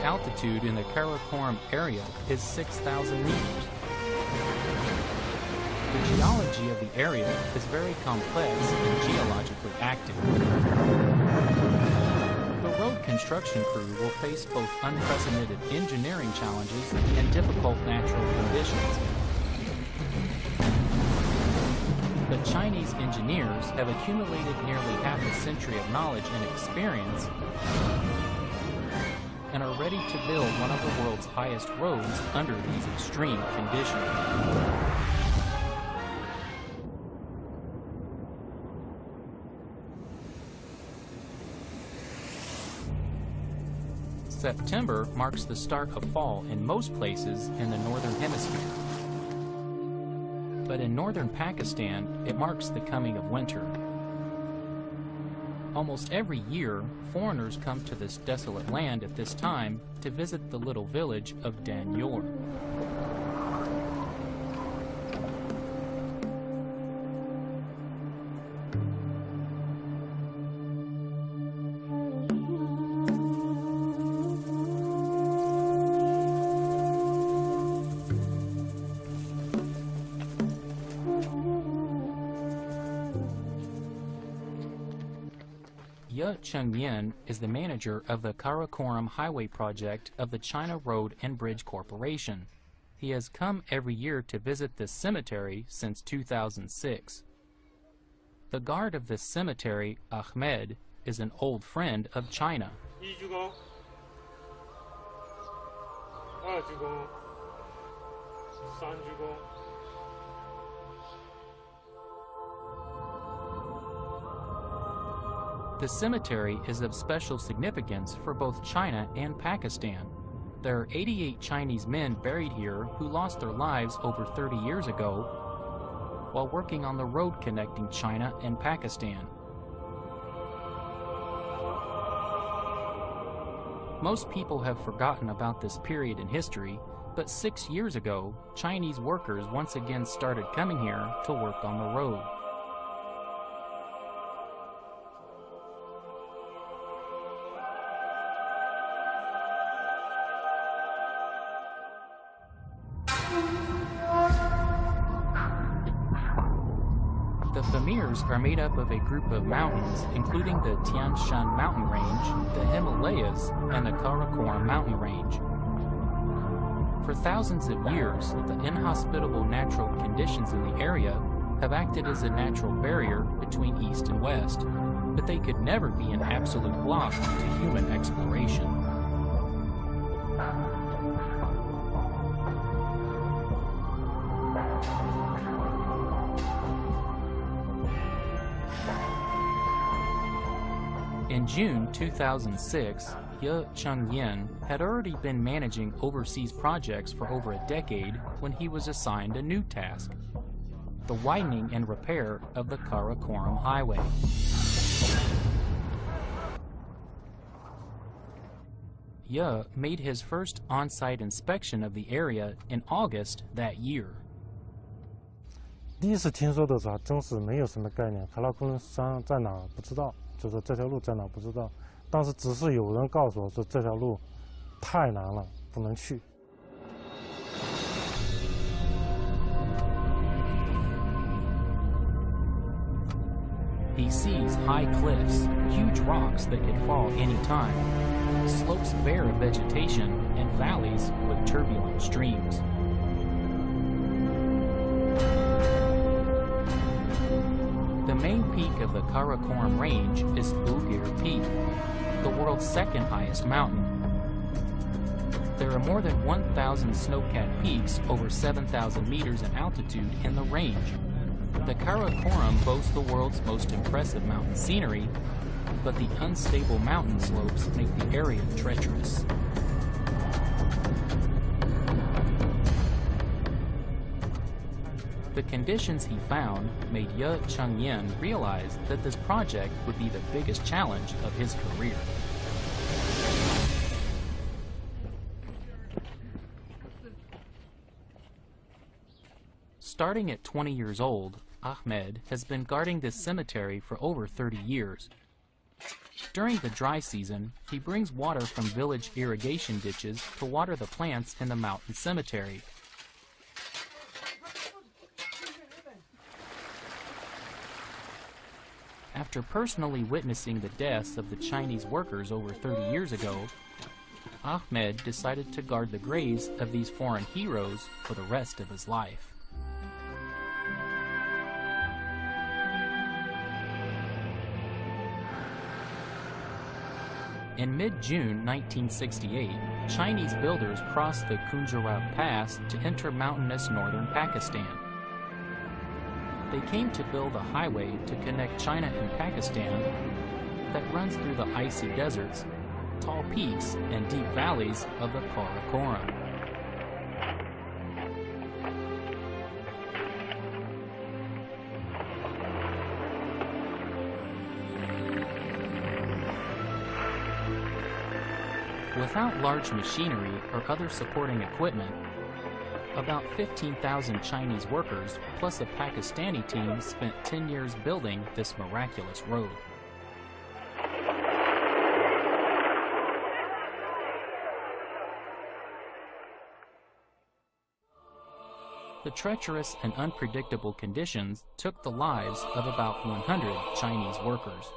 altitude in the Karakoram area is 6,000 meters. The geology of the area is very complex and geologically active. The road construction crew will face both unprecedented engineering challenges and difficult natural conditions. But Chinese engineers have accumulated nearly half a century of knowledge and experience and are ready to build one of the world's highest roads under these extreme conditions. September marks the start of fall in most places in the northern hemisphere. But in northern Pakistan, it marks the coming of winter. Almost every year, foreigners come to this desolate land at this time to visit the little village of Danyor. Ye Chengyan is the manager of the Karakoram Highway project of the China Road and Bridge Corporation. He has come every year to visit this cemetery since 2006. The guard of this cemetery, Ahmed, is an old friend of China. The cemetery is of special significance for both China and Pakistan. There are 88 Chinese men buried here who lost their lives over 30 years ago while working on the road connecting China and Pakistan. Most people have forgotten about this period in history, but 6 years ago, Chinese workers once again started coming here to work on the road. The Pamirs are made up of a group of mountains, including the Tian Shan mountain range, the Himalayas, and the Karakoram mountain range. For thousands of years, the inhospitable natural conditions in the area have acted as a natural barrier between east and west, but they could never be an absolute block to human exploration. In June 2006, Ye Chengyan had already been managing overseas projects for over a decade when he was assigned a new task: the widening and repair of the Karakoram Highway. Ye made his first on-site inspection of the area in August that year. 第一次听说的时候，真是没有什么概念，卡拉昆山在哪儿不知道。 就是这条路在哪不知道，当时只是有人告诉我说这条路太难了，不能去。He sees high cliffs, huge rocks that could fall any time, slopes bare of vegetation, and valleys with turbulent streams. The main peak of the Karakoram range is Ugir Peak, the world's second highest mountain. There are more than 1,000 snow-capped peaks over 7,000 meters in altitude in the range. The Karakoram boasts the world's most impressive mountain scenery, but the unstable mountain slopes make the area treacherous. The conditions he found made Ye Chengyan realize that this project would be the biggest challenge of his career. Starting at 20 years old, Ahmed has been guarding this cemetery for over 30 years. During the dry season, he brings water from village irrigation ditches to water the plants in the mountain cemetery. After personally witnessing the deaths of the Chinese workers over 30 years ago, Ahmed decided to guard the graves of these foreign heroes for the rest of his life. In mid-June 1968, Chinese builders crossed the Khunjerab Pass to enter mountainous northern Pakistan. They came to build a highway to connect China and Pakistan that runs through the icy deserts, tall peaks, and deep valleys of the Karakoram. Without large machinery or other supporting equipment, about 15,000 Chinese workers plus a Pakistani team spent 10 years building this miraculous road. The treacherous and unpredictable conditions took the lives of about 100 Chinese workers.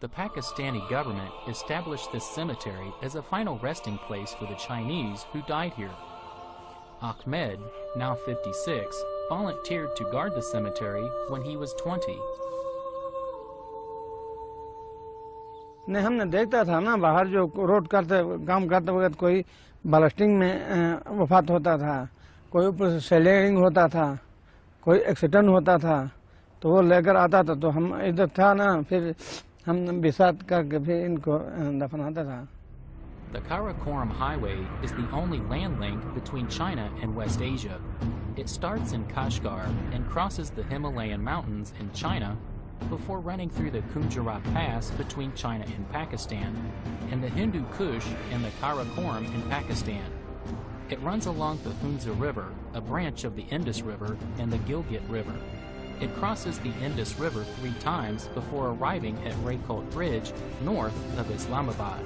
The Pakistani government established this cemetery as a final resting place for the Chinese who died here. Ahmed, now 56, volunteered to guard the cemetery when he was 20. नहीं हमने देखता था ना बाहर जो road करते काम करते वक्त कोई ब्लास्टिंग में वफात होता था, कोई ऊपर से सेलिंग होता था, कोई एक्सीडेंट होता था, तो वो लेकर आता था तो हम इधर था ना फिर हम विसात करके फिर इनको दफनाता था. The Karakoram Highway is the only land link between China and West Asia. It starts in Kashgar and crosses the Himalayan mountains in China before running through the Khunjerab Pass between China and Pakistan, and the Hindu Kush and the Karakoram in Pakistan. It runs along the Hunza River, a branch of the Indus River, and the Gilgit River. It crosses the Indus River 3 times before arriving at Raykot Bridge, north of Islamabad.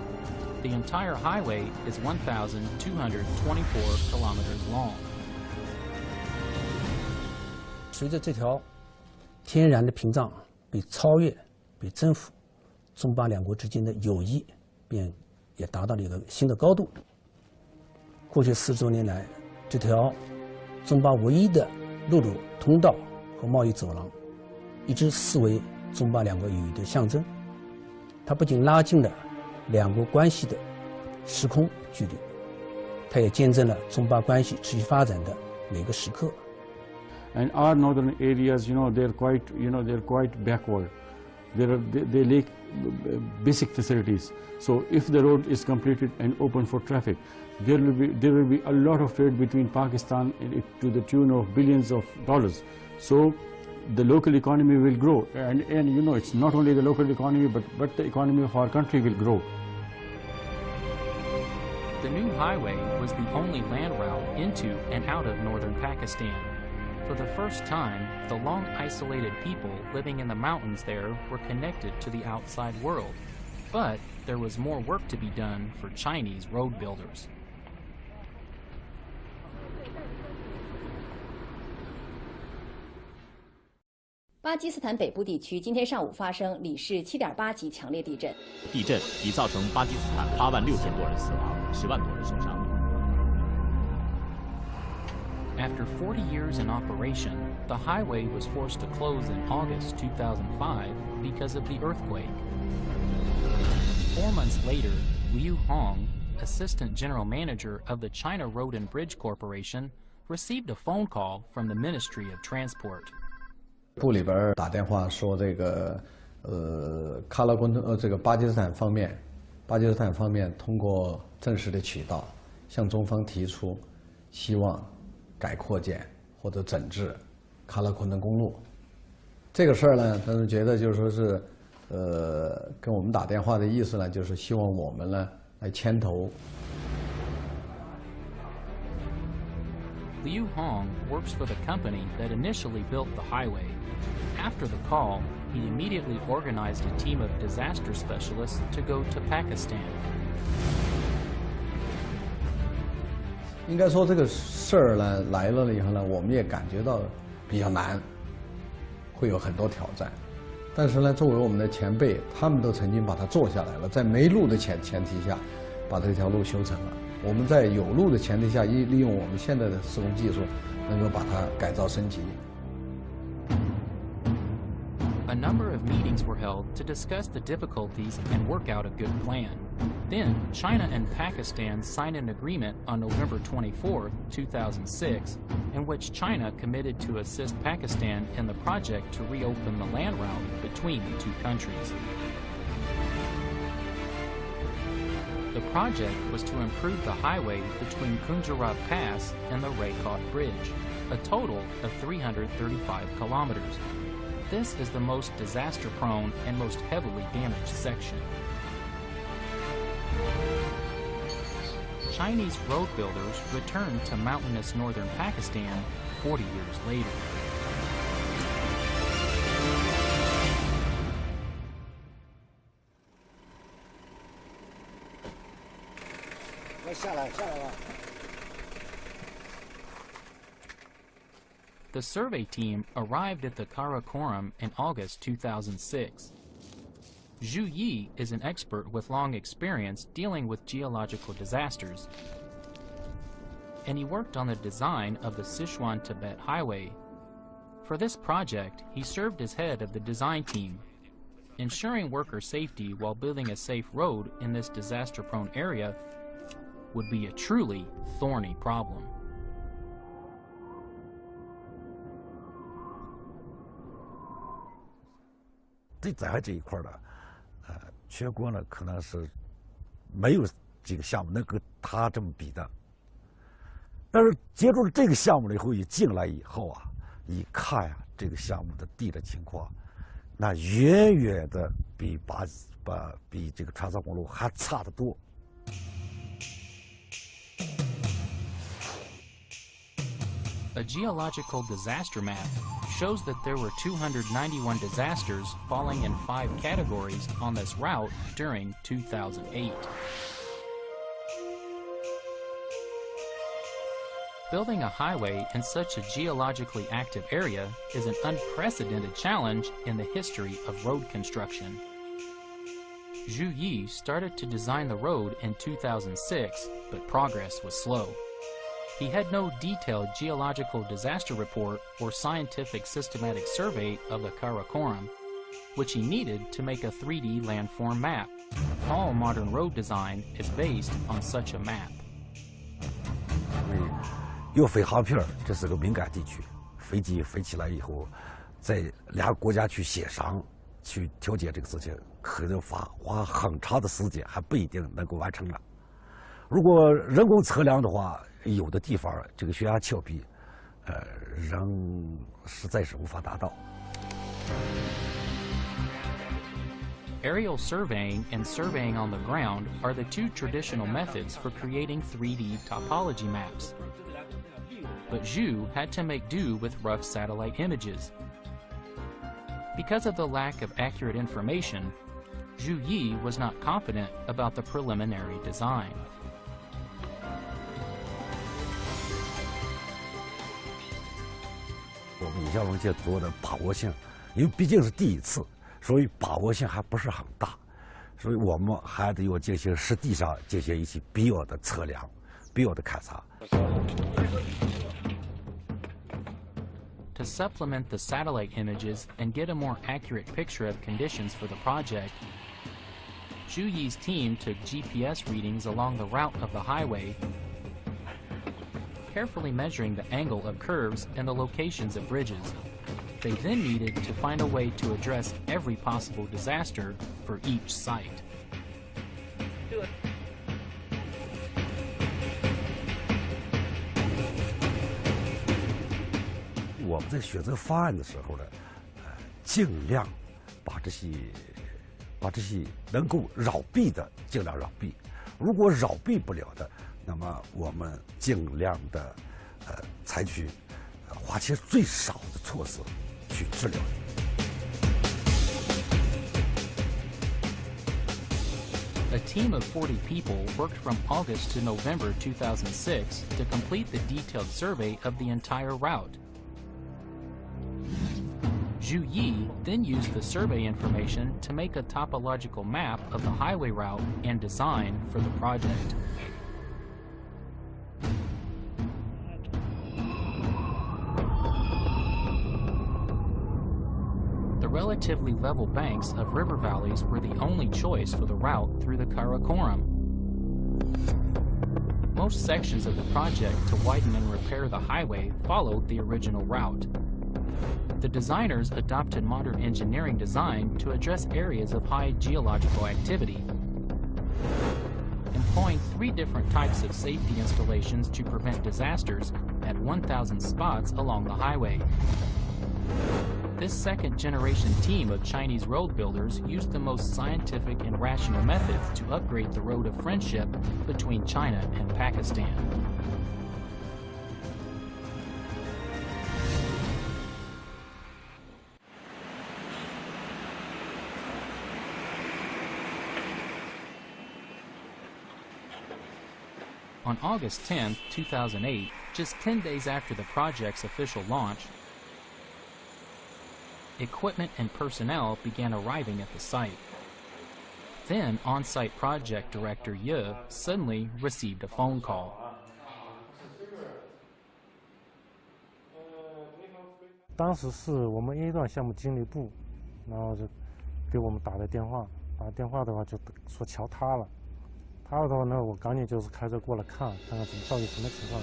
The entire highway is 1,224 kilometers long. 随着这条天然的屏障被超越，被征服，中巴两国之间的友谊也达到了一个新的高度。过去40多年来，这条中巴唯一的陆路通道和贸易走廊，一直视为中巴两国友谊的象征。它不仅拉近了两国关系的时空距离，它也见证了中巴关系持续发展的每个时刻。 And our northern areas, they're quite backward. They lack basic facilities. So if the road is completed and open for traffic, there will be a lot of trade between Pakistan to the tune of billions of dollars. So the local economy will grow, and it's not only the local economy, but the economy of our country will grow. The new highway was the only land route into and out of northern Pakistan. For the first time, the long isolated people living in the mountains there were connected to the outside world. But there was more work to be done for Chinese road builders. 巴基斯坦北部地区今天上午发生里氏7.8级强烈地震。地震已造成巴基斯坦8万6千多人死亡，10万多人受伤。 After 40 years in operation, the highway was forced to close in August 2005 because of the earthquake. 4 months later, Liu Hong, Assistant General Manager of the China Road and Bridge Corporation, received a phone call from the Ministry of Transport. 部里边打电话说巴基斯坦方面通过正式的渠道向中方提出希望 改扩建或者整治喀拉昆仑公路，这个事儿呢，他们觉得就是说是，跟我们打电话的意思呢，就是希望我们呢来牵头。Liu Hong works for the company that initially built the highway. After the call, he immediately organized a team of disaster specialists to go to Pakistan. 应该说这个事儿呢来了以后呢，我们也感觉到比较难，会有很多挑战。但是呢，作为我们的前辈，他们都曾经把它做下来了，在没路的前提下，把这条路修成了。我们在有路的前提下，利用我们现在的施工技术，能够把它改造升级。 A number of meetings were held to discuss the difficulties and work out a good plan. Then, China and Pakistan signed an agreement on November 24, 2006, in which China committed to assist Pakistan in the project to reopen the land route between the two countries. The project was to improve the highway between Kunjarab Pass and the Raykot Bridge, a total of 335 kilometers. This is the most disaster-prone and most heavily damaged section. Chinese road builders returned to mountainous northern Pakistan 40 years later. The survey team arrived at the Karakoram in August 2006. Zhu Yi is an expert with long experience dealing with geological disasters, and he worked on the design of the Sichuan-Tibet Highway. For this project, he served as head of the design team. Ensuring worker safety while building a safe road in this disaster-prone area would be a truly thorny problem. 对灾害这一块呢，全国呢可能是没有几个项目能跟他这么比的。但是接触了这个项目了以后，一进来以后啊，一看呀，这个项目的地的情况，那远远的比这个川藏公路还差得多。 A geological disaster map shows that there were 291 disasters falling in 5 categories on this route during 2008. Building a highway in such a geologically active area is an unprecedented challenge in the history of road construction. Zhu Yi started to design the road in 2006, but progress was slow. He had no detailed geological disaster report or scientific systematic survey of the Karakoram, which he needed to make a 3D landform map. All modern road design is based on such a map. 有飞航片，这是个敏感地区，飞机飞起来以后，在两个国家去协商、去调解这个事情，可能花很长的时间，还不一定能够完成了。如果人工测量的话， 有的地方这个悬崖峭壁，仍实在是无法达到。 Aerial surveying and surveying on the ground are the two traditional methods for creating 3D topology maps. But Zhu had to make do with rough satellite images. Because of the lack of accurate information, Zhu Yi was not confident about the preliminary design. 我们影像文件做的把握性，因为毕竟是第一次，所以把握性还不是很大，所以我们还得要进行实地上进行一些必要的测量、必要的勘察。To supplement the satellite images and get a more accurate picture of conditions for the project, Zhu Yi's team took GPS readings along the route of the highway, carefully measuring the angle of curves and the locations of bridges. They then needed to find a way to address every possible disaster for each site. 我们在选择方案的时候呢，尽量把这些能够绕避的尽量绕避，如果绕避不了的，那么我们尽量的采取花钱最少的措施去治疗。A team of 40 people worked from August to November 2006 to complete the detailed survey of the entire route. Zhu Yi then used the survey information to make a topological map of the highway route and design for the project. The relatively level banks of river valleys were the only choice for the route through the Karakoram. Most sections of the project to widen and repair the highway followed the original route. The designers adopted modern engineering design to address areas of high geological activity, employing 3 different types of safety installations to prevent disasters at 1,000 spots along the highway. This second-generation team of Chinese road builders used the most scientific and rational methods to upgrade the road of friendship between China and Pakistan. On August 10, 2008, just 10 days after the project's official launch, equipment and personnel began arriving at the site. Then, on-site project director Ye suddenly received a phone call. 当时是我们 A 段项目经理部，然后就给我们打的电话，打电话的话就说桥塌了，塌了的话呢，我赶紧就是开车过来看看到底什么情况。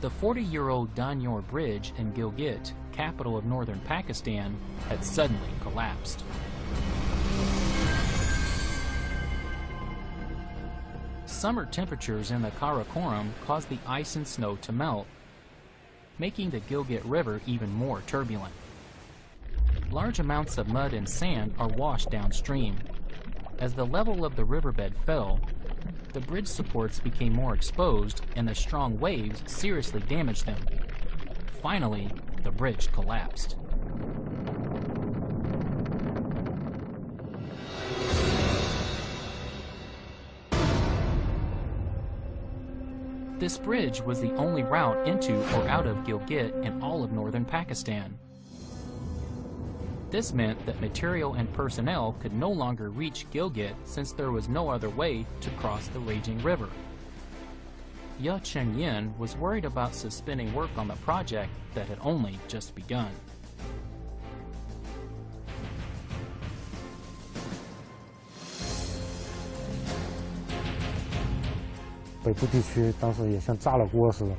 The 40-year-old Danyor Bridge in Gilgit, capital of northern Pakistan, had suddenly collapsed. Summer temperatures in the Karakoram caused the ice and snow to melt, making the Gilgit River even more turbulent. Large amounts of mud and sand are washed downstream. As the level of the riverbed fell, the bridge supports became more exposed and the strong waves seriously damaged them. Finally, the bridge collapsed. This bridge was the only route into or out of Gilgit in all of northern Pakistan. This meant that material and personnel could no longer reach Gilgit since there was no other way to cross the raging river. Ye Chengyin was worried about suspending work on the project that had only just begun. 北部地区当时也像炸了锅似的，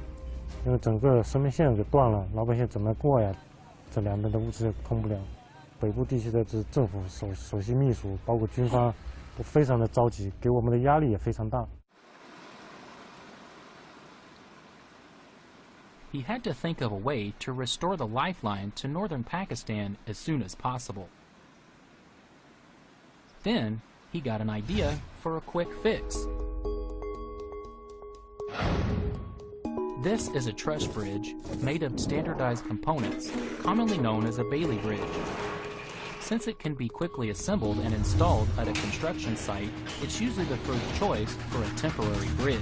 因为整个生命线给断了，老百姓怎么过呀？这两边的物资也通不了。 北部地区的政府首席秘书，包括军方，都非常的着急，给我们的压力也非常大。He had to think of a way to restore the lifeline to northern Pakistan as soon as possible. Then he got an idea for a quick fix. This is a truss bridge made of standardized components, commonly known as a Bailey bridge. Since it can be quickly assembled and installed at a construction site, it's usually the first choice for a temporary bridge.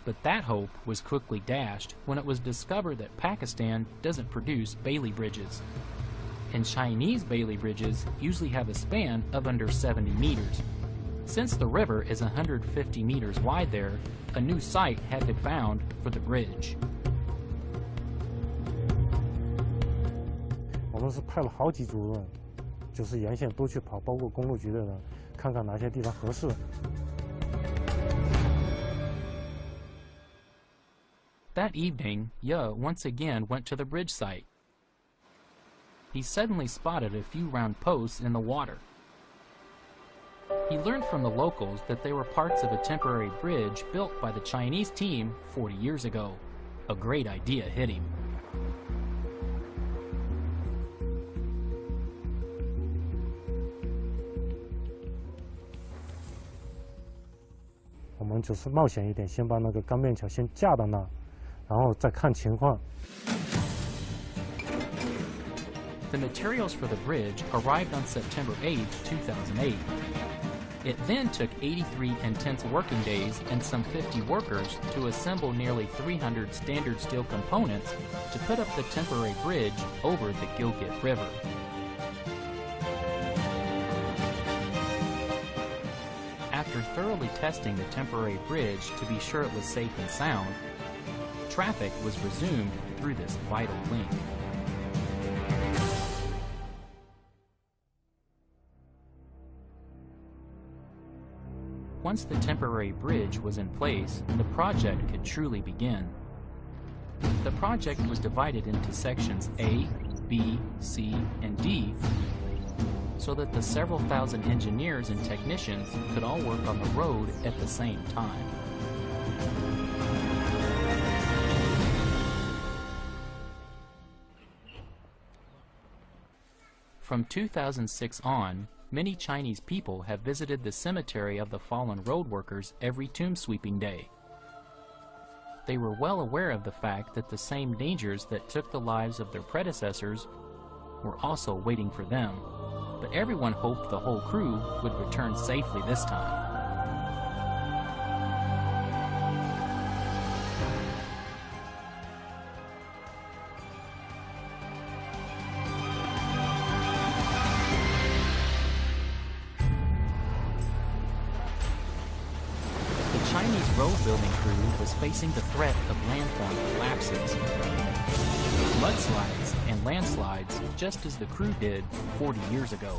But that hope was quickly dashed when it was discovered that Pakistan doesn't produce Bailey bridges. And Chinese Bailey bridges usually have a span of under 70 meters. Since the river is 150 meters wide there, a new site had been found for the bridge. 我们是派了好几组人，就是沿线都去跑，包括公路局的人，看看哪些地方合适。That evening, Ye once again went to the bridge site. He suddenly spotted a few round posts in the water. He learned from the locals that they were parts of a temporary bridge built by the Chinese team 40 years ago. A great idea hit him. 们就是冒险一点，先把那个钢便桥先架到那，然后再看情况。 The materials for the bridge arrived on September 8, 2008. It then took 83 intense working days and some 50 workers to assemble nearly 300 standard steel components to put up the temporary bridge over the Gilgit River. After thoroughly testing the temporary bridge to be sure it was safe and sound, traffic was resumed through this vital link. Once the temporary bridge was in place, the project could truly begin. The project was divided into sections A, B, C, and D, so that the several thousand engineers and technicians could all work on the road at the same time. From 2006 on, many Chinese people have visited the cemetery of the fallen road workers every tomb sweeping day. They were well aware of the fact that the same dangers that took the lives of their predecessors were also waiting for them, but everyone hoped the whole crew would return safely this time. Chinese road building crew was facing the threat of landform collapses, mudslides, and landslides just as the crew did 40 years ago.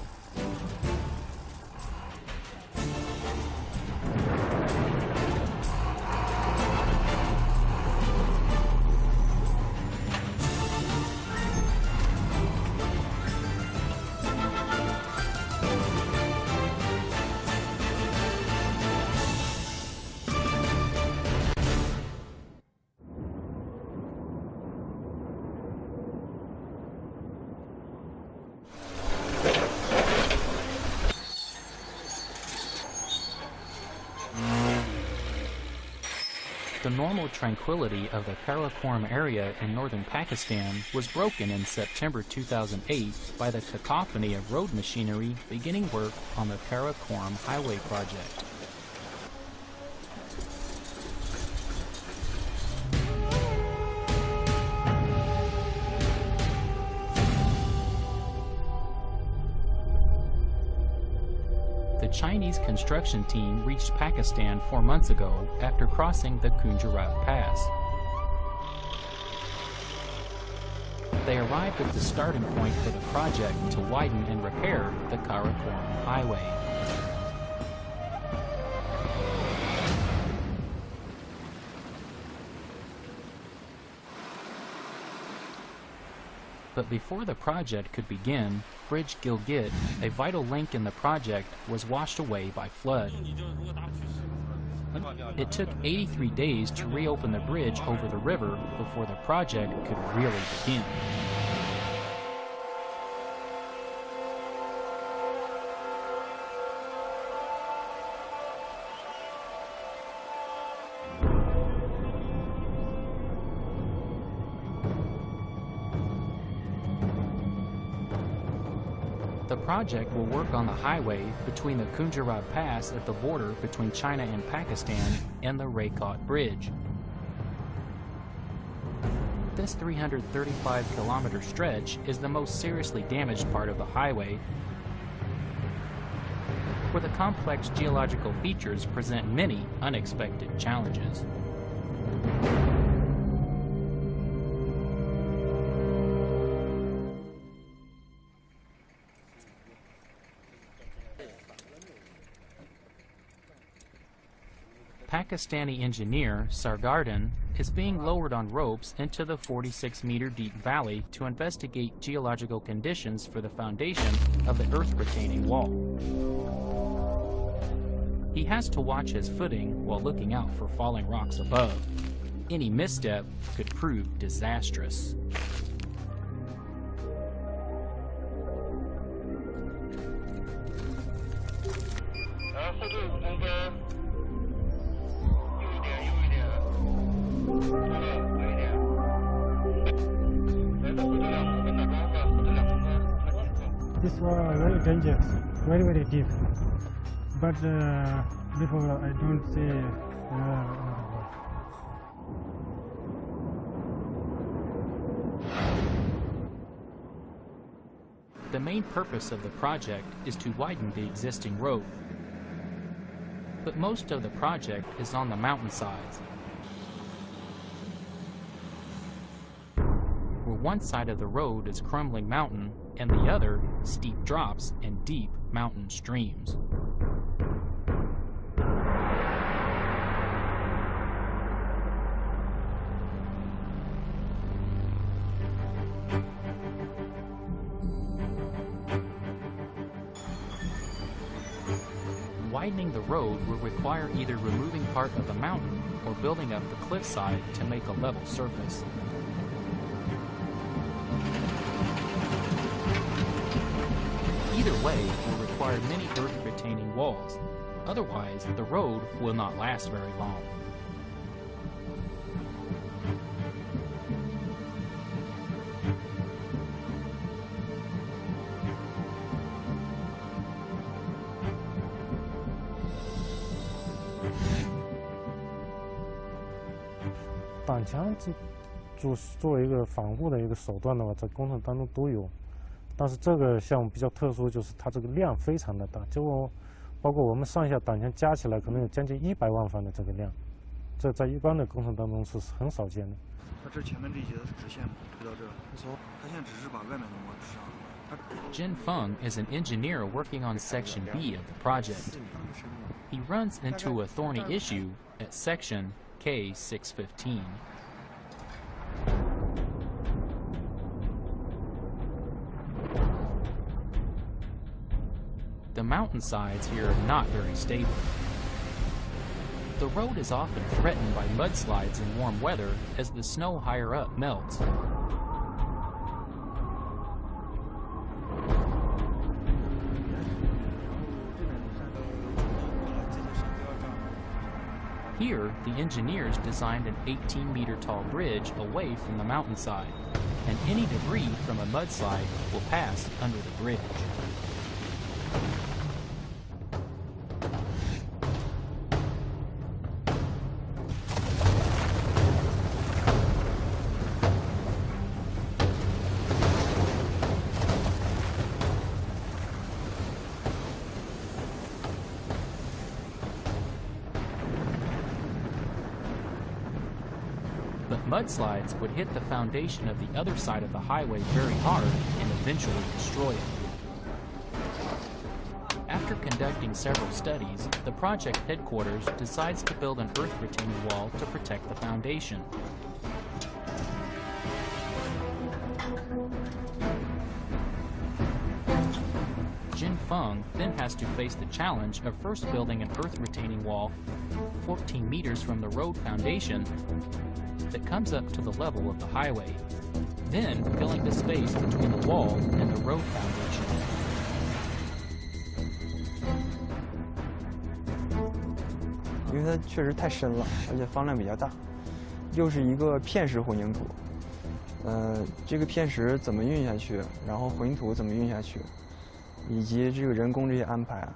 The normal tranquility of the Karakoram area in northern Pakistan was broken in September 2008 by the cacophony of road machinery beginning work on the Karakoram highway project. The Chinese construction team reached Pakistan 4 months ago after crossing the Kunjarat Pass. They arrived at the starting point for the project to widen and repair the Karakoram Highway. But before the project could begin, Bridge Gilgit, a vital link in the project, was washed away by flood. It took 83 days to reopen the bridge over the river before the project could really begin. The project will work on the highway between the Kunjarat Pass at the border between China and Pakistan and the Raykot Bridge. This 335-kilometer stretch is the most seriously damaged part of the highway, where the complex geological features present many unexpected challenges. Pakistani engineer Sargardin is being lowered on ropes into the 46-meter deep valley to investigate geological conditions for the foundation of the earth-retaining wall. He has to watch his footing while looking out for falling rocks above. Any misstep could prove disastrous. very dangerous, very, very deep. But before I don't say. The main purpose of the project is to widen the existing road. But most of the project is on the mountainsides, where one side of the road is crumbling mountain and the other steep drops and deep mountain streams. Widening the road will require either removing part of the mountain or building up the cliffside to make a level surface. Either way will require many earth-retaining walls. Otherwise, the road will not last very long.挡墙作为一个防护的一个手段的话，在工程当中都有，但是这个项目比较特殊，就是它这个量非常的大，就包括我们上下挡墙加起来可能有将近100万方的这个量，这在一般的工程当中是很少见的。它这前面这些是直线嘛，推到这，它现在只是把外面的磨直上。Jin Feng is an engineer working on Section B of the project. He runs into a thorny issue at Section K615. The mountainsides here are not very stable. The road is often threatened by mudslides in warm weather as the snow higher up melts. Here, the engineers designed an 18-meter tall bridge away from the mountainside, and any debris from a mudslide will pass under the bridge. Mudslides would hit the foundation of the other side of the highway very hard and eventually destroy it. After conducting several studies, the project headquarters decides to build an earth-retaining wall to protect the foundation. Jin Feng then has to face the challenge of first building an earth-retaining wall 14 meters from the road foundation that comes up to the level of the highway, then filling the space between the wall and the road foundation. Because 它确实太深了，而且方量比较大，又是一个片石混凝土。这个片石怎么运下去，然后混凝土怎么运下去，以及这个人工这些安排，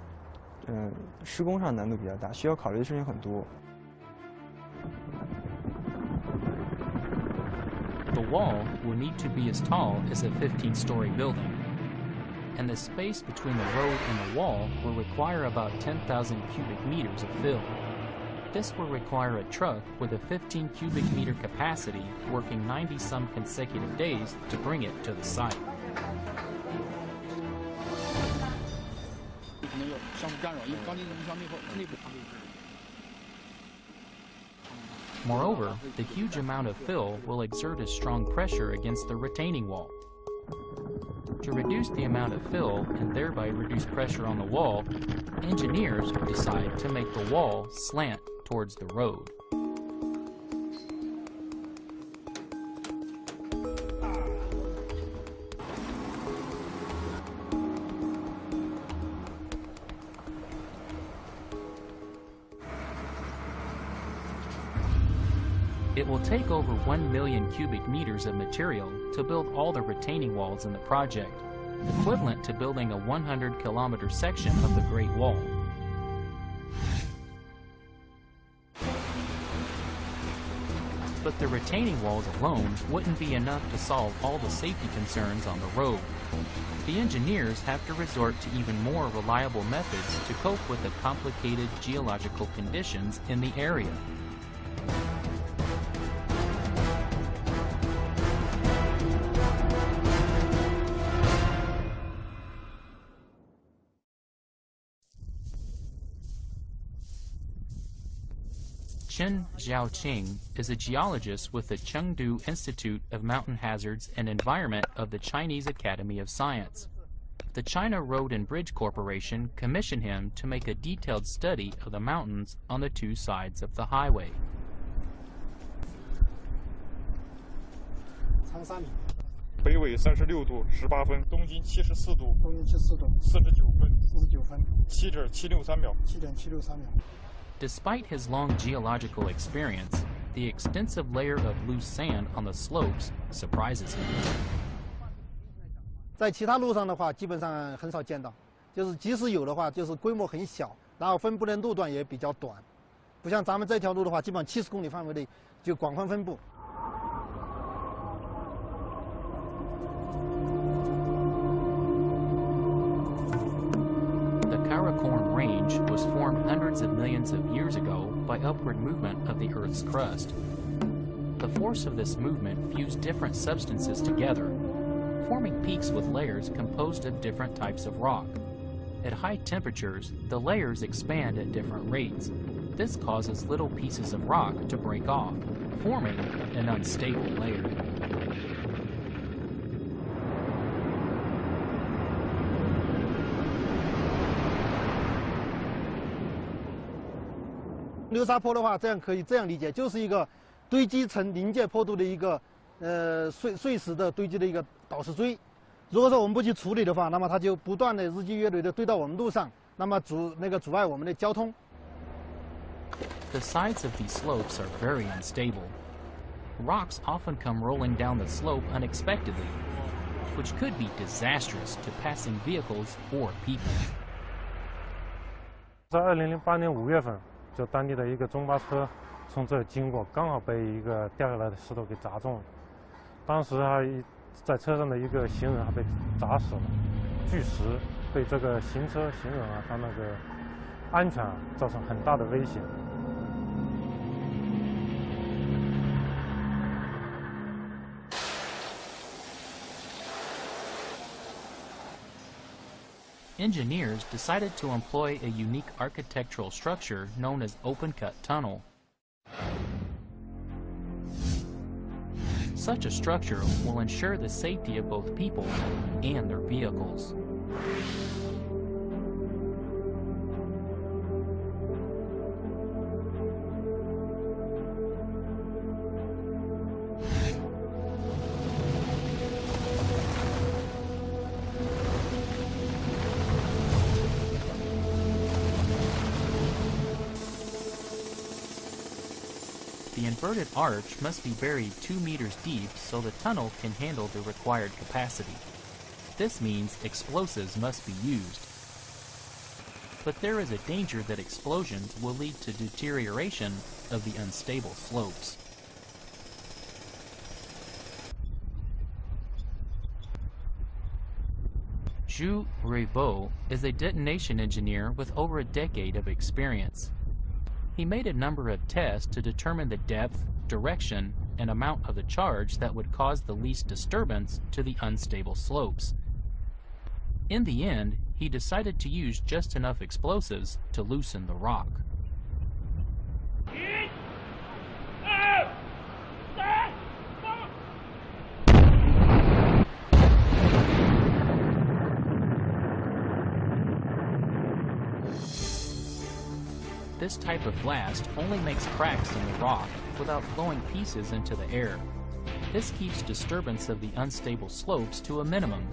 施工上难度比较大，需要考虑的事情很多。 The wall will need to be as tall as a 15-story building, and the space between the road and the wall will require about 10,000 cubic meters of fill. This will require a truck with a 15 cubic meter capacity working 90-some consecutive days to bring it to the site. Moreover, the huge amount of fill will exert a strong pressure against the retaining wall. To reduce the amount of fill and thereby reduce pressure on the wall, engineers decide to make the wall slant towards the road. It will take over 1 million cubic meters of material to build all the retaining walls in the project, equivalent to building a 100-kilometer section of the Great Wall. But the retaining walls alone wouldn't be enough to solve all the safety concerns on the road. The engineers have to resort to even more reliable methods to cope with the complicated geological conditions in the area. Chen Xiaoqing is a geologist with the Chengdu Institute of Mountain Hazards and Environment of the Chinese Academy of Science. The China Road and Bridge Corporation commissioned him to make a detailed study of the mountains on the two sides of the highway. 长3米，北纬36度18分，东经74度，东经74度49分，49分，7.763秒，7.763秒。 Despite his long geological experience, the extensive layer of loose sand on the slopes surprises him. 在其他路上的话，基本上很少见到，就是即使有的话，就是规模很小，然后分布的路段也比较短，不像咱们这条路的话，基本上70公里范围内就广泛分布。 The Karakoram Range was formed hundreds of millions of years ago by upward movement of the Earth's crust. The force of this movement fused different substances together, forming peaks with layers composed of different types of rock. At high temperatures, the layers expand at different rates. This causes little pieces of rock to break off, forming an unstable layer. "流沙坡的话，可以这样理解，就是一个堆积成临界坡度的一个碎石的堆积的一个导石锥。如果说我们不去处理的话，那么它就不断的日积月累的堆到我们路上，那么阻碍我们的交通。 The sides of these slopes are very unstable. Rocks often come rolling down the slope unexpectedly, which could be disastrous to passing vehicles or people. 在2008年5月份，就当地的一个中巴车从这儿经过，刚好被一个掉下来的石头给砸中了。当时在车上的一个行人还被砸死了，巨石对这个行人啊，他那个安全啊造成很大的危险。 Engineers decided to employ a unique architectural structure known as open-cut tunnel. Such a structure will ensure the safety of both people and their vehicles. The inverted arch must be buried 2 meters deep so the tunnel can handle the required capacity. This means explosives must be used. But there is a danger that explosions will lead to deterioration of the unstable slopes. Zhu Ruibo is a detonation engineer with over a decade of experience. He made a number of tests to determine the depth, direction, and amount of the charge that would cause the least disturbance to the unstable slopes. In the end, he decided to use just enough explosives to loosen the rock. This type of blast only makes cracks in the rock without blowing pieces into the air. This keeps disturbance of the unstable slopes to a minimum.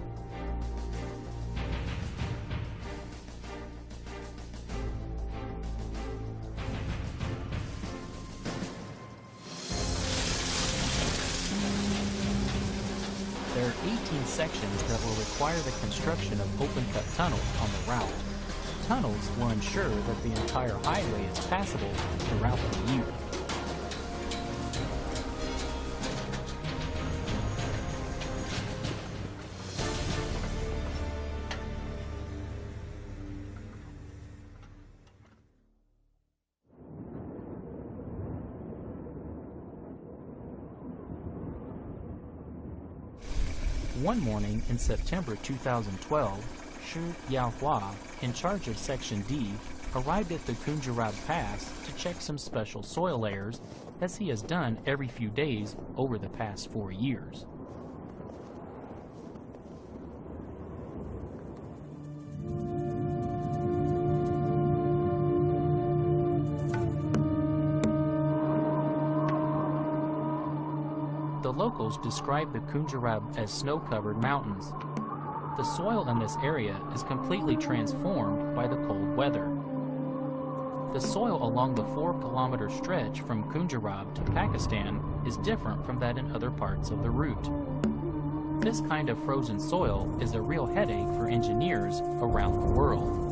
There are 18 15 sections that will require the construction of open-cut tunnels on the route. Tunnels will ensure that the entire highway is passable throughout the year. One morning in September 2012, Shi Yaohua, in charge of Section D, arrived at the Kunjarab Pass to check some special soil layers, as he has done every few days over the past 4 years. The locals describe the Kunjarab as snow-covered mountains. The soil in this area is completely transformed by the cold weather. The soil along the 4-kilometer stretch from Kunjarab to Pakistan is different from that in other parts of the route. This kind of frozen soil is a real headache for engineers around the world.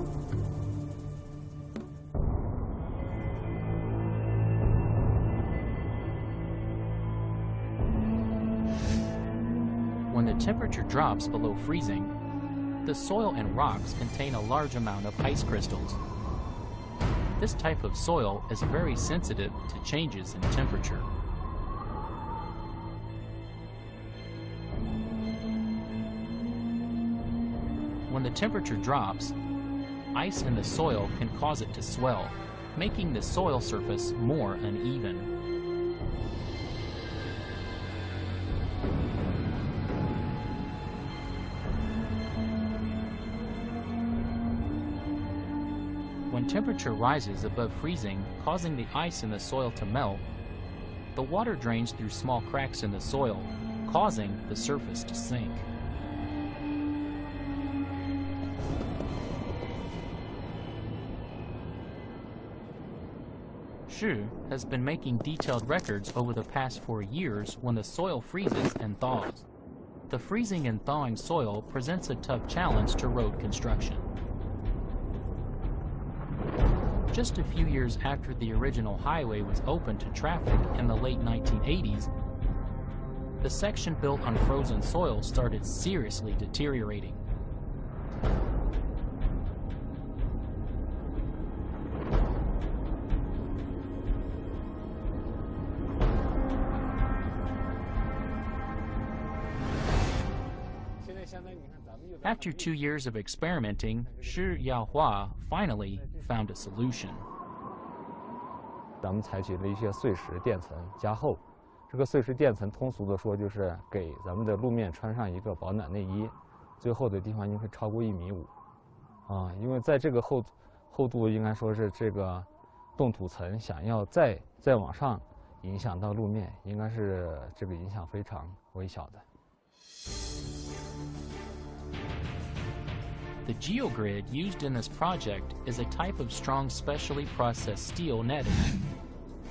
When the temperature drops below freezing, the soil and rocks contain a large amount of ice crystals. This type of soil is very sensitive to changes in temperature. When the temperature drops, ice in the soil can cause it to swell, making the soil surface more uneven. When temperature rises above freezing, causing the ice in the soil to melt, the water drains through small cracks in the soil, causing the surface to sink. Shi has been making detailed records over the past 4 years when the soil freezes and thaws. The freezing and thawing soil presents a tough challenge to road construction. Just a few years after the original highway was opened to traffic in the late 1980s, the section built on frozen soil started seriously deteriorating. After 2 years of experimenting, Shi Yaohua finally found a solution. 咱们采取了一些碎石垫层加厚，这个碎石垫层通俗的说就是给咱们的路面穿上一个保暖内衣，最厚的地方应该超过1.5米，因为在这个厚度应该说是这个冻土层想要再往上影响到路面，应该是这个影响非常微小的。 The geogrid used in this project is a type of strong specially processed steel netting.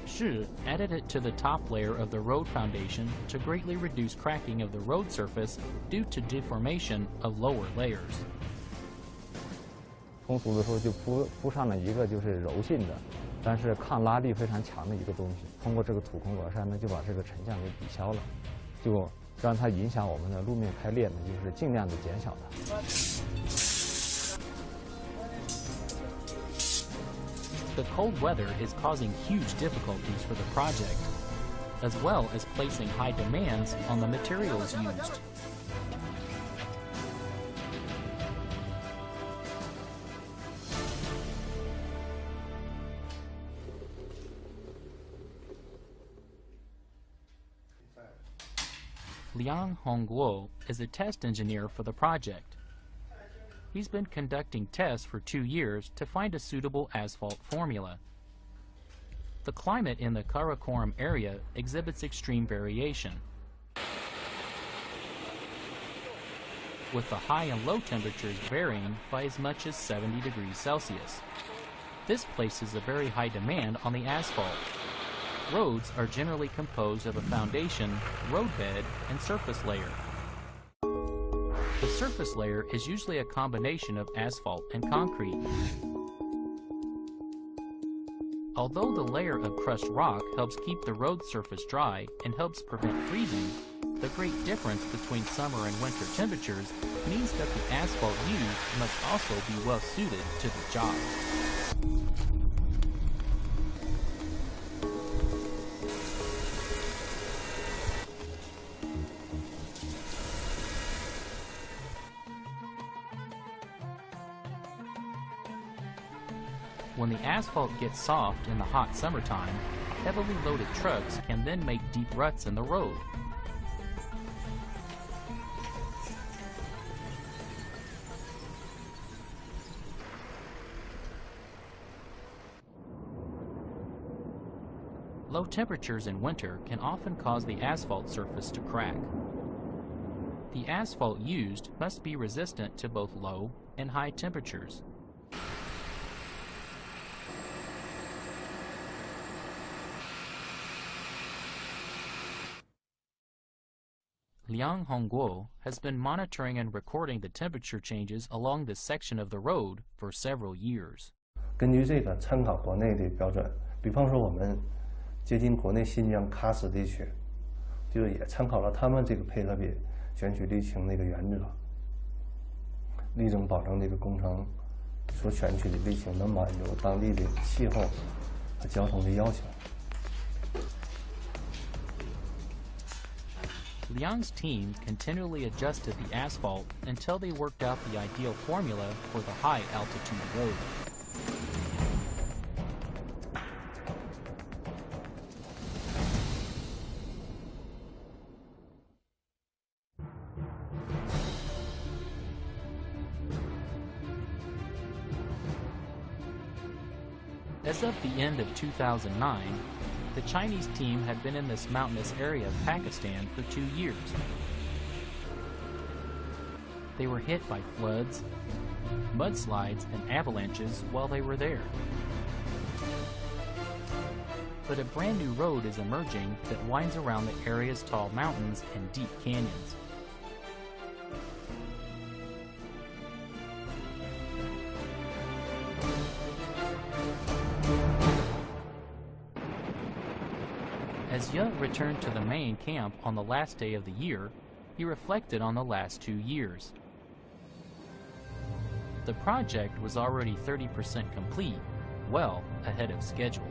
Shi added it to the top layer of the road foundation to greatly reduce cracking of the road surface due to deformation of lower layers. 通俗的说，就铺上了一个就是柔性的，但是抗拉力非常强的一个东西。通过这个土空格栅呢，就把这个沉降给抵消了，就让它影响我们的路面开裂呢，就是尽量的减小它。 The cold weather is causing huge difficulties for the project, as well as placing high demands on the materials used. Liang Hongguo is a test engineer for the project. He's been conducting tests for 2 years to find a suitable asphalt formula. The climate in the Karakoram area exhibits extreme variation, with the high and low temperatures varying by as much as 70 degrees Celsius. This places a very high demand on the asphalt. Roads are generally composed of a foundation, roadbed, and surface layer. The surface layer is usually a combination of asphalt and concrete. Although the layer of crushed rock helps keep the road surface dry and helps prevent freezing, the great difference between summer and winter temperatures means that the asphalt used must also be well suited to the job. When the asphalt gets soft in the hot summertime, heavily loaded trucks can then make deep ruts in the road. Low temperatures in winter can often cause the asphalt surface to crack. The asphalt used must be resistant to both low and high temperatures. Liang Hongguo has been monitoring and recording the temperature changes along this section of the road for several years. 根据这个参考国内的标准，比方说我们接近国内新疆喀什地区，就是也参考了他们这个配合比选取沥青的一个原则，力争保证这个工程所选取的沥青能满足当地的气候和交通的要求。 Liang's team continually adjusted the asphalt until they worked out the ideal formula for the high-altitude road. As of the end of 2009, the Chinese team had been in this mountainous area of Pakistan for 2 years. They were hit by floods, mudslides, and avalanches while they were there. But a brand new road is emerging that winds around the area's tall mountains and deep canyons. As Ye returned to the main camp on the last day of the year, he reflected on the last 2 years. The project was already 30% complete, well ahead of schedule.600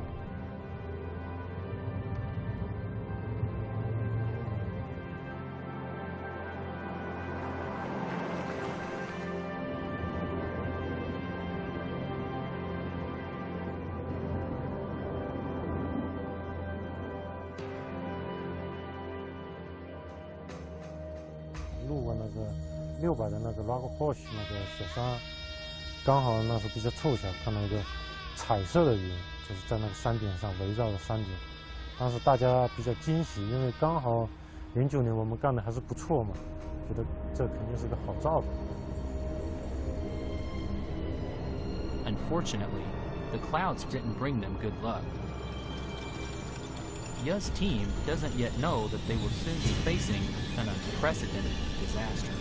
的那个 Rock Posh 那个雪山，刚好那时候比较凑巧，看到一个彩色的云，就是在那个山顶上围绕着山顶。当时大家比较惊喜，因为刚好09年我们干的还是不错嘛，觉得这肯定是个好兆头。Unfortunately, the clouds didn't bring them good luck. Ye's team doesn't yet know that they will soon be facing an unprecedented disaster.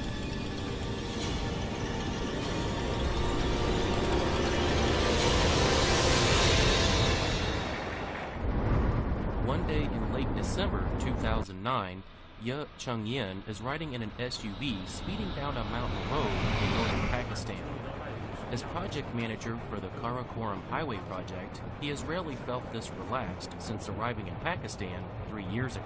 One day in late December 2009, Ye Chengyan is riding in an SUV speeding down a mountain road in northern Pakistan. As project manager for the Karakoram highway project, he has rarely felt this relaxed since arriving in Pakistan 3 years ago.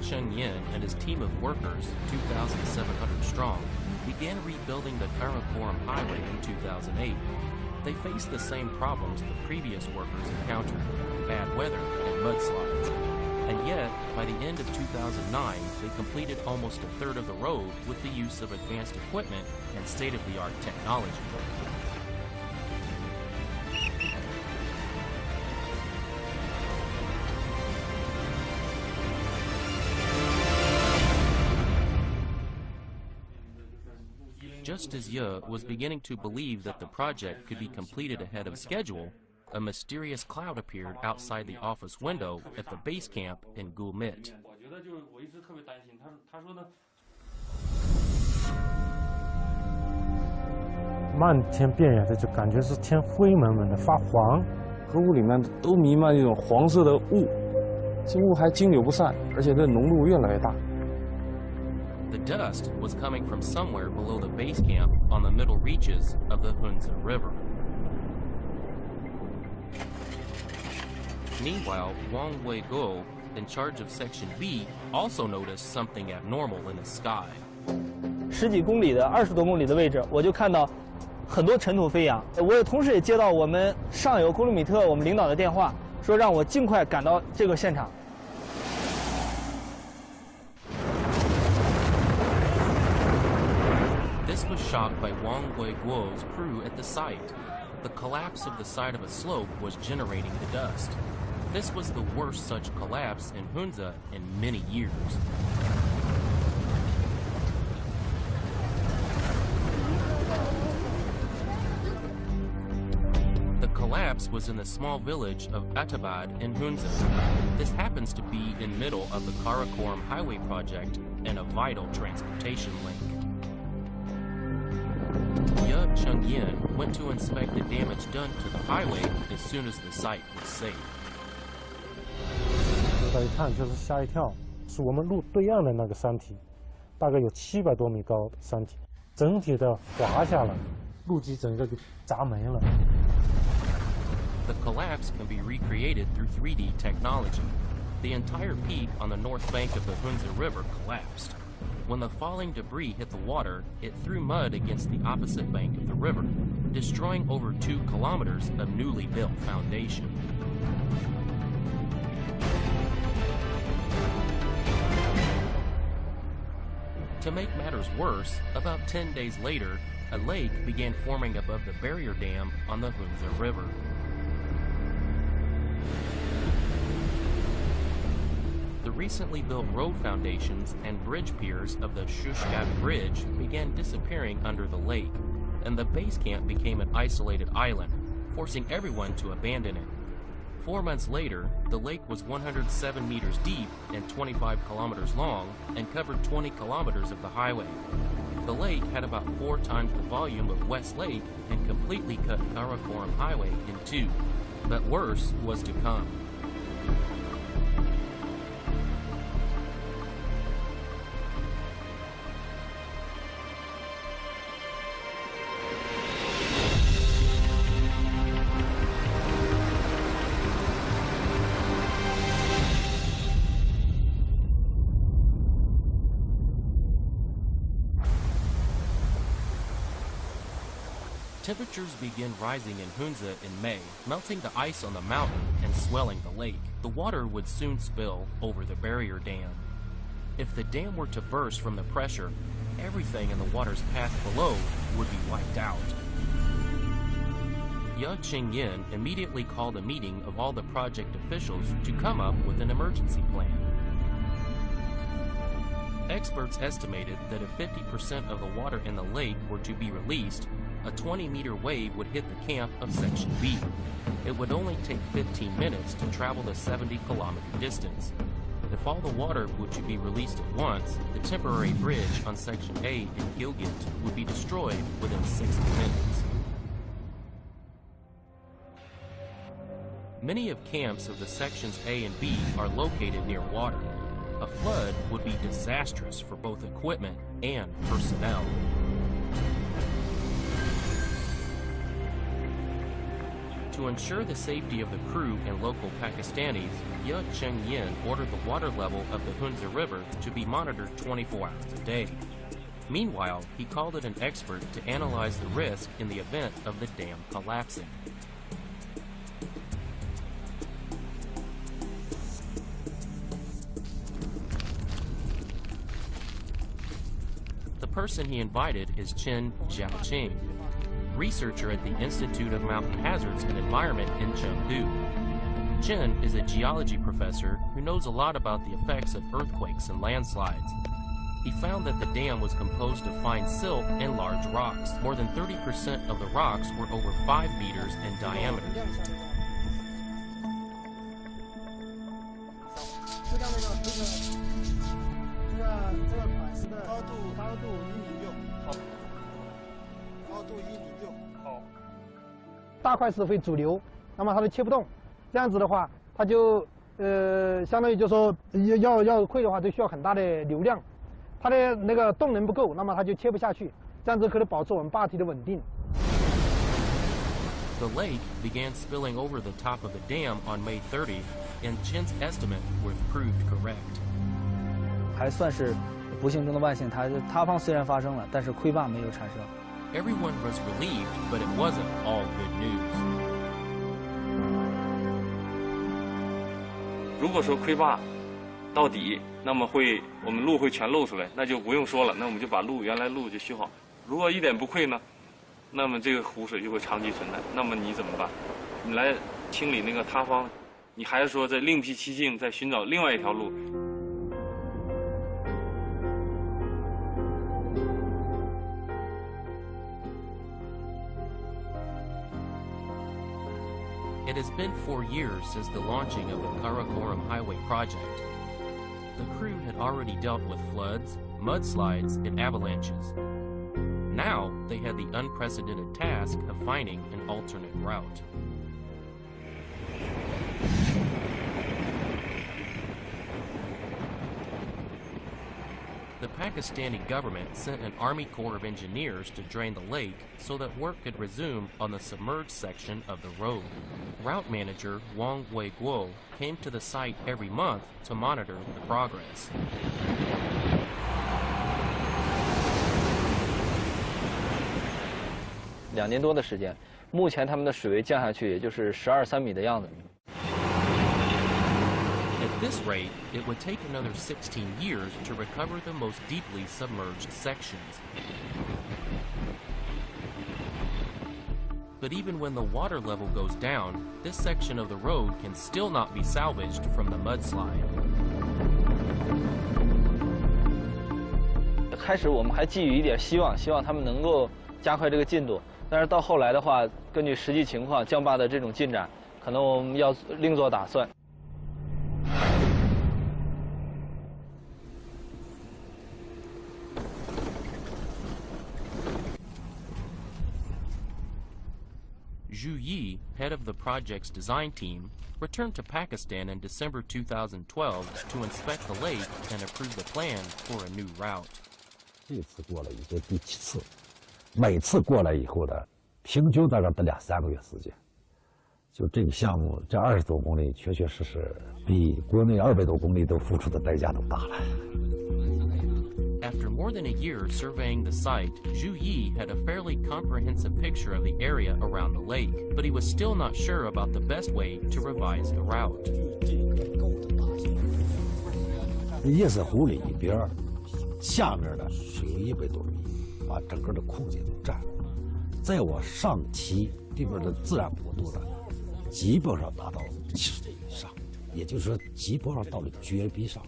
Chengyan and his team of workers, 2,700 strong, began rebuilding the Karakoram highway in 2008. They faced the same problems the previous workers encountered, bad weather and mudslides. And yet, by the end of 2009, they completed almost a third of the road with the use of advanced equipment and state-of-the-art technology. Just as Ye was beginning to believe that the project could be completed ahead of schedule, a mysterious cloud appeared outside the office window at the base camp in Gulmit. 漫天遍野的，就感觉是天灰蒙蒙的，发黄。河谷里面都弥漫一种黄色的雾，这雾还经久不散，而且这浓度越来越大。 The dust was coming from somewhere below the base camp on the middle reaches of the Hunza River. Meanwhile, Wang Weiguo, in charge of Section B, also noticed something abnormal in the sky. 10几公里的20多公里的位置，我就看到很多尘土飞扬。我也同时也接到我们上游库鲁米特我们领导的电话，说让我尽快赶到这个现场。 This was shocked by Wang Weiguo's crew at the site. The collapse of the side of a slope was generating the dust. This was the worst such collapse in Hunza in many years. The collapse was in the small village of Atabad in Hunza. This happens to be in middle of the Karakoram highway project and a vital transportation link. Ye Chengyin went to inspect the damage done to the highway as soon as the site was safe. 再一看就是吓一跳，是我们路对岸的那个山体，大概有700多米高的山体，整体的滑下来，路基整个给砸没了。 The collapse can be recreated through 3D technology. The entire peak on the north bank of the Hunza River collapsed. When the falling debris hit the water, it threw mud against the opposite bank of the river, destroying over 2 kilometers of newly built foundation. To make matters worse, about 10 days later, a lake began forming above the barrier dam on the Hunza River. The recently built road foundations and bridge piers of the Shushgat Bridge began disappearing under the lake, and the base camp became an isolated island, forcing everyone to abandon it. 4 months later, the lake was 107 meters deep and 25 kilometers long and covered 20 kilometers of the highway. The lake had about 4 times the volume of West Lake and completely cut Karakoram Highway in 2. But worse was to come. Temperatures begin rising in Hunza in May, melting the ice on the mountain and swelling the lake. The water would soon spill over the barrier dam. If the dam were to burst from the pressure, everything in the water's path below would be wiped out. Ye Chengyin immediately called a meeting of all the project officials to come up with an emergency plan. Experts estimated that if 50% of the water in the lake were to be released, a 20-meter wave would hit the camp of Section B. It would only take 15 minutes to travel the 70-kilometer distance. If all the water were to be released at once, the temporary bridge on Section A in Gilgit would be destroyed within 60 minutes. Many of camps of the Sections A and B are located near water. A flood would be disastrous for both equipment and personnel. To ensure the safety of the crew and local Pakistanis, Ye Chengyin ordered the water level of the Hunza River to be monitored 24 hours a day. Meanwhile, he called in an expert to analyze the risk in the event of the dam collapsing. The person he invited is Chen Jiaoqing, researcher at the Institute of Mountain Hazards and Environment in Chengdu. Chen is a geology professor who knows a lot about the effects of earthquakes and landslides. he found that the dam was composed of fine silt and large rocks. More than 30% of the rocks were over 5 meters in diameter.好。大块石会阻流，那么它就切不动。这样子的话，它就相当于就说要会的话，就需要很大的流量，它的那个动能不够，那么它就切不下去。这样子可以保持我们坝体的稳定。The lake began spilling over the top of the dam on May 30, and Chen's estimate was proved correct. 还算是不幸中的万幸，塌方虽然发生了，但是溃坝没有产生。Everyone was relieved, but it wasn't all good news. 如果说溃坝到底，那么我们路会全露出来，那就不用说了，那我们就把原来路就修好。如果一点不溃呢，那么这个湖水就会长期存在。那么你怎么办？你来清理那个塌方，你还是说再另辟蹊径，再寻找另外一条路？ It has been 4 years since the launching of the Karakoram Highway project. The crew had already dealt with floods, mudslides, and avalanches. Now they had the unprecedented task of finding an alternate route. The Pakistani government sent an Army Corps of Engineers to drain the lake so that work could resume on the submerged section of the road. Route manager Wang Wei-guo came to the site every month to monitor the progress. 2年多的时间，目前他们的水位降下去，也就是12、3米的样子。 At this rate, it would take another 16 years to recover the most deeply submerged sections. But even when the water level goes down, this section of the road can still not be salvaged from the mudslide. 开始我们还寄予一点希望，希望他们能够加快这个进度。但是到后来的话，根据实际情况，降坝的这种进展，可能我们要另做打算。 Zhu Yi, head of the project's design team, returned to Pakistan in December 2012 to inspect the lake and approve the plan for a new route. 这次过来已经第7次，每次过来以后呢，平均大概得2、3个月时间。就这个项目，这20多公里，确确实实比国内200多公里都付出的代价都大了。 After more than a year surveying the site, Zhu Yi had a fairly comprehensive picture of the area around the lake, but he was still not sure about the best way to revise the route. 夜色湖里边，下面的水有100多米，把整个的空间都占了。再往上提，这边的自然坡度呢，基本上达到70米以上，也就是说，基本上到了绝壁上。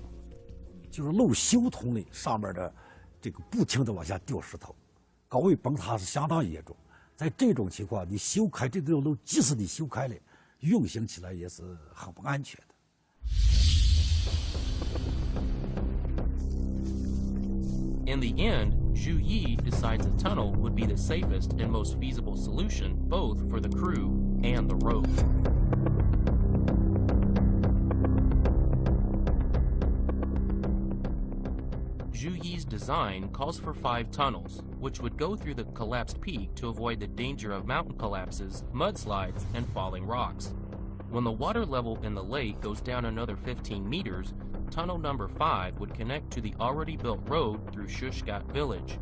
就是路修通的上面的这个不停的往下掉石头，高位崩塌是相当严重。在这种情况，你修开这条路，即使你修开了，运行起来也是很不安全的。In the end, Zhu Yi decides a tunnel would be the safest and most feasible solution, both for the crew and the road. Zhu Yi's design calls for 5 tunnels, which would go through the collapsed peak to avoid the danger of mountain collapses, mudslides, and falling rocks. When the water level in the lake goes down another 15 meters, tunnel number 5 would connect to the already built road through Shushgat village.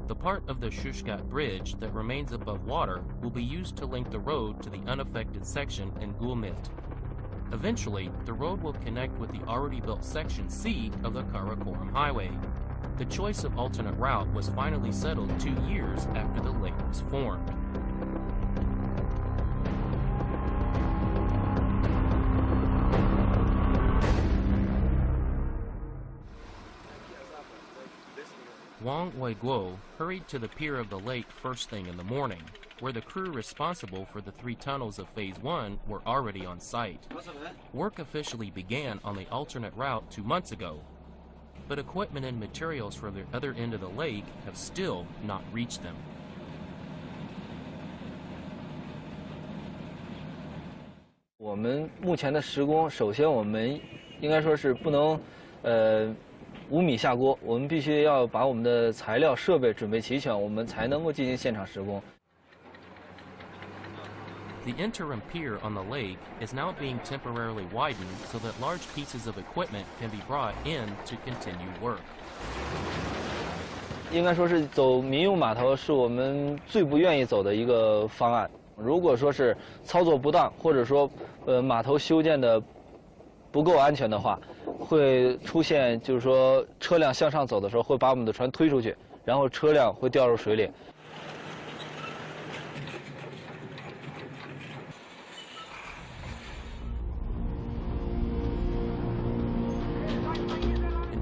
The part of the Shushgat bridge that remains above water will be used to link the road to the unaffected section in Gulmit. Eventually, the road will connect with the already built Section C of the Karakoram Highway. The choice of alternate route was finally settled 2 years after the lake was formed. Wang Weiguo hurried to the pier of the lake first thing in the morning, where the crew responsible for the 3 tunnels of Phase 1 were already on site. Work officially began on the alternate route 2 months ago, but equipment and materials from the other end of the lake have still not reached them. 我们目前的施工，首先我们应该说是不能无米下锅，我们必须要把我们的材料设备准备齐全，我们才能够进行现场施工。 The interim pier on the lake is now being temporarily widened so that large pieces of equipment can be brought in to continue work. 应该说是走民用码头是我们最不愿意走的一个方案。如果说是操作不当，或者说码头修建的不够安全的话，会出现就是说车辆向上走的时候会把我们的船推出去，然后车辆会掉入水里。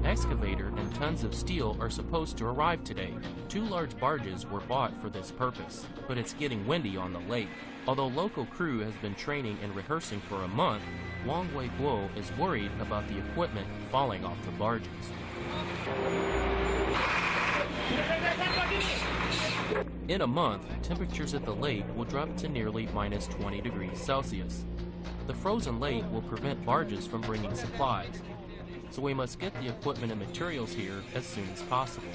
Excavator and tons of steel are supposed to arrive today. 2 large barges were bought for this purpose, but it's getting windy on the lake. Although local crew has been training and rehearsing for a month, Wang Weiguo is worried about the equipment falling off the barges. In a month, temperatures at the lake will drop to nearly minus 20 degrees Celsius. The frozen lake will prevent barges from bringing supplies, so we must get the equipment and materials here as soon as possible.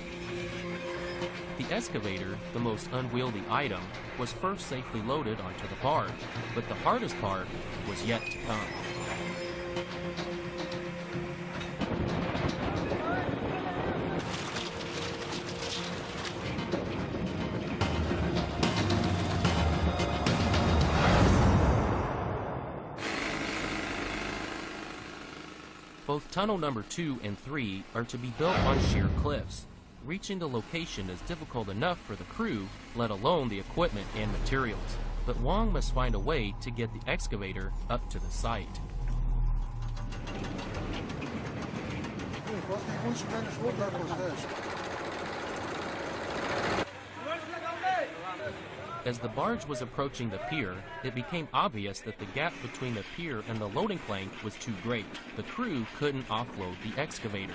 The excavator, the most unwieldy item, was first safely loaded onto the barge, but the hardest part was yet to come. Both tunnel number 2 and 3 are to be built on sheer cliffs. Reaching the location is difficult enough for the crew, let alone the equipment and materials. But Wang must find a way to get the excavator up to the site. As the barge was approaching the pier, it became obvious that the gap between the pier and the loading plank was too great. The crew couldn't offload the excavator.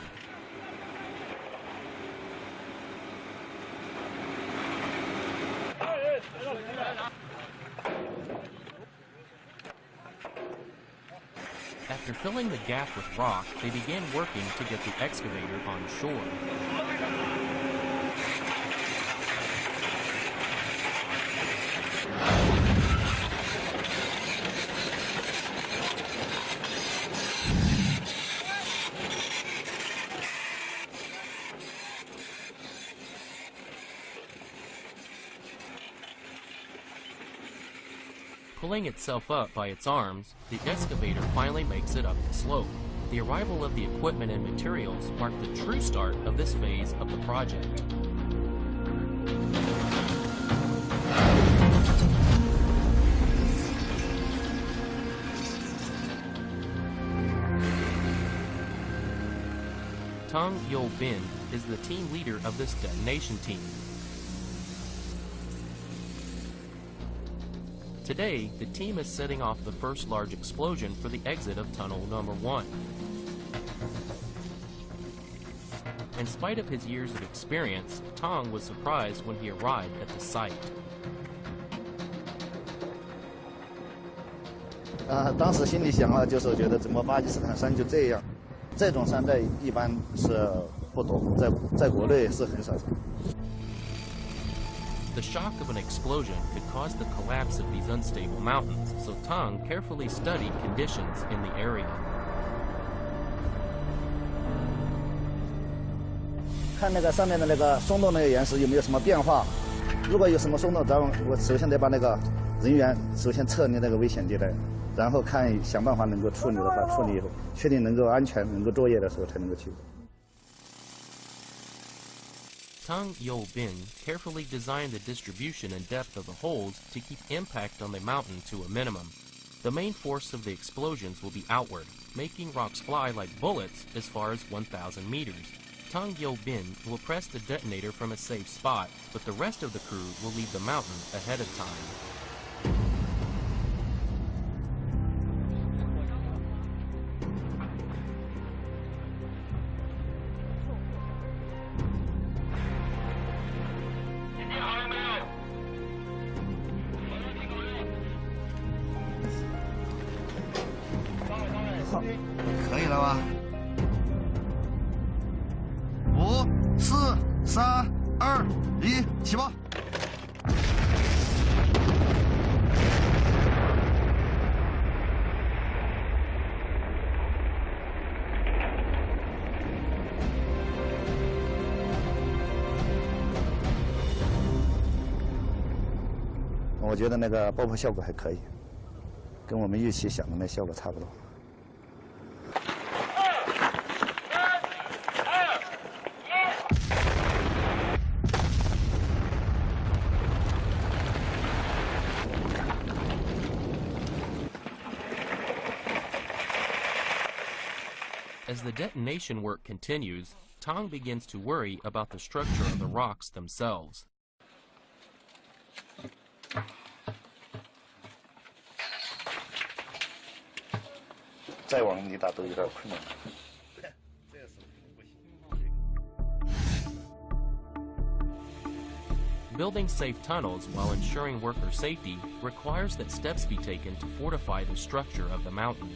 After filling the gap with rock, they began working to get the excavator on shore. Pulling itself up by its arms, the excavator finally makes it up the slope. The arrival of the equipment and materials marked the true start of this phase of the project. Tang Yo-bin is the team leader of this detonation team. Today, the team is setting off the first large explosion for the exit of tunnel number 1. In spite of his years of experience, Tang was surprised when he arrived at the site. 当时心里想啊，就是觉得怎么巴基斯坦山就这样，这种山在一般是不多，在国内是很少见。 The shock of an explosion could cause the collapse of these unstable mountains, so Tang carefully studied conditions in the area. 看那个上面的那个松动那个岩石有没有什么变化，如果有什么松动，我首先得把那个人员首先撤离那个危险地带，然后想办法能够处理的话，处理以后确定能够安全能够作业的时候才能够去。 Tang Yo-bin carefully designed the distribution and depth of the holes to keep impact on the mountain to a minimum. The main force of the explosions will be outward, making rocks fly like bullets as far as 1,000 meters. Tang Yo-bin will press the detonator from a safe spot, but the rest of the crew will leave the mountain ahead of time. 可以了吧？5、4、3、2、1，起爆！我觉得那个爆破效果还可以，跟我们预期想的那效果差不多。 As the detonation work continues, Tang begins to worry about the structure of the rocks themselves. 再往里打都有点困难。 Building safe tunnels while ensuring worker safety requires that steps be taken to fortify the structure of the mountain.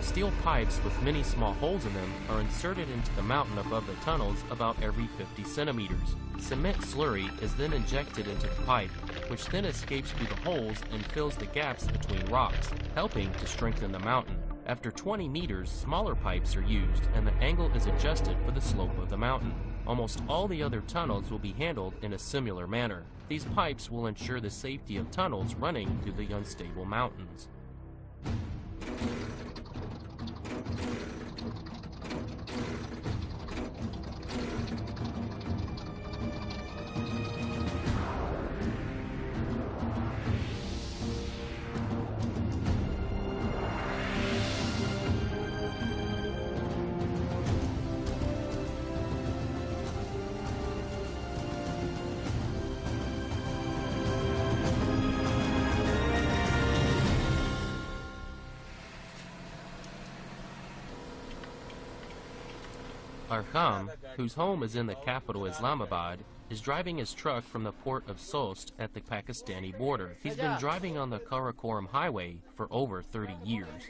Steel pipes with many small holes in them are inserted into the mountain above the tunnels about every 50 centimeters. Cement slurry is then injected into the pipe, which then escapes through the holes and fills the gaps between rocks, helping to strengthen the mountain. After 20 meters, smaller pipes are used and the angle is adjusted for the slope of the mountain. Almost all the other tunnels will be handled in a similar manner. These pipes will ensure the safety of tunnels running through the unstable mountains. Arham, whose home is in the capital Islamabad, is driving his truck from the port of Sost at the Pakistani border. He's been driving on the Karakoram highway for over 30 years.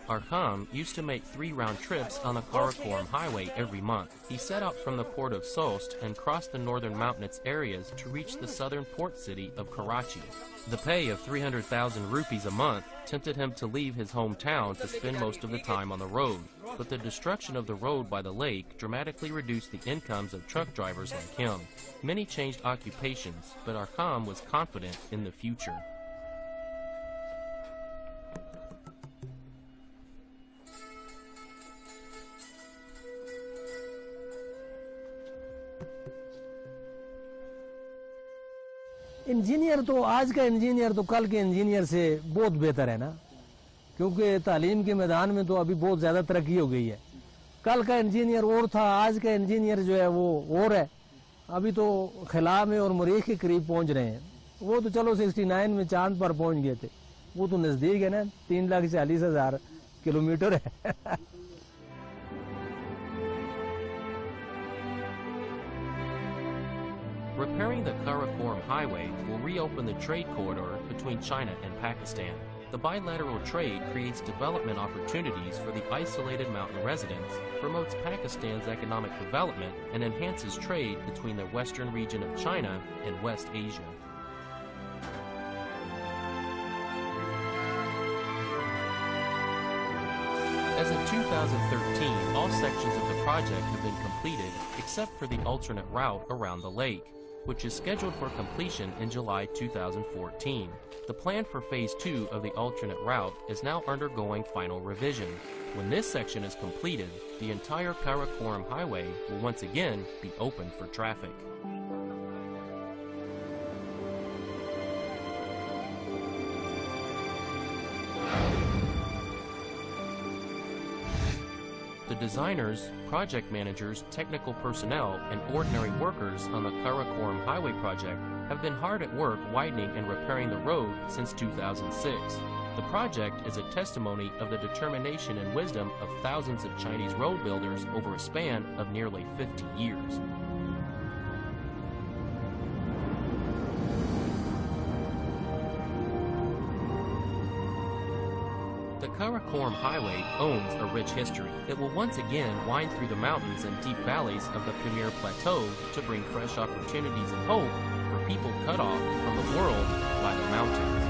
Arham used to make 3 round trips on the Karakoram highway every month. He set out from the port of Sost and crossed the northern mountainous areas to reach the southern port city of Karachi. The pay of 300,000 rupees a month tempted him to leave his hometown to spend most of the time on the road, but the destruction of the road by the lake dramatically reduced the incomes of truck drivers like him. Many changed occupations, but Arham was confident in the future. Engineer तो आज का engineer तो कल के engineer से बहुत बेहतर है ना, क्योंकि तालीम के मैदान में तो अभी बहुत ज़्यादा तरक्की हो गई है। कल का इंजीनियर और था, आज का इंजीनियर जो है वो और है। अभी तो खिला में और मरीख के करीब पहुंच रहे हैं। वो तो चलो 69 में चांद पर पहुंच गए थे, वो तो नज़दीक है ना, 3,40,000 किलोमीटर है। Repairing the Karakoram Highway will reopen the trade corridor between China and Pakistan. The bilateral trade creates development opportunities for the isolated mountain residents, promotes Pakistan's economic development, and enhances trade between the western region of China and West Asia. As of 2013, all sections of the project have been completed except for the alternate route around the lake, which is scheduled for completion in July 2014. The plan for Phase 2 of the alternate route is now undergoing final revision. When this section is completed, the entire Karakoram Highway will once again be open for traffic. The designers, project managers, technical personnel, and ordinary workers on the Karakoram Highway project have been hard at work widening and repairing the road since 2006. The project is a testimony of the determination and wisdom of thousands of Chinese road builders over a span of nearly 50 years. The Karakoram Highway owns a rich history that will once again wind through the mountains and deep valleys of the Pamir Plateau to bring fresh opportunities and hope for people cut off from the world by the mountains.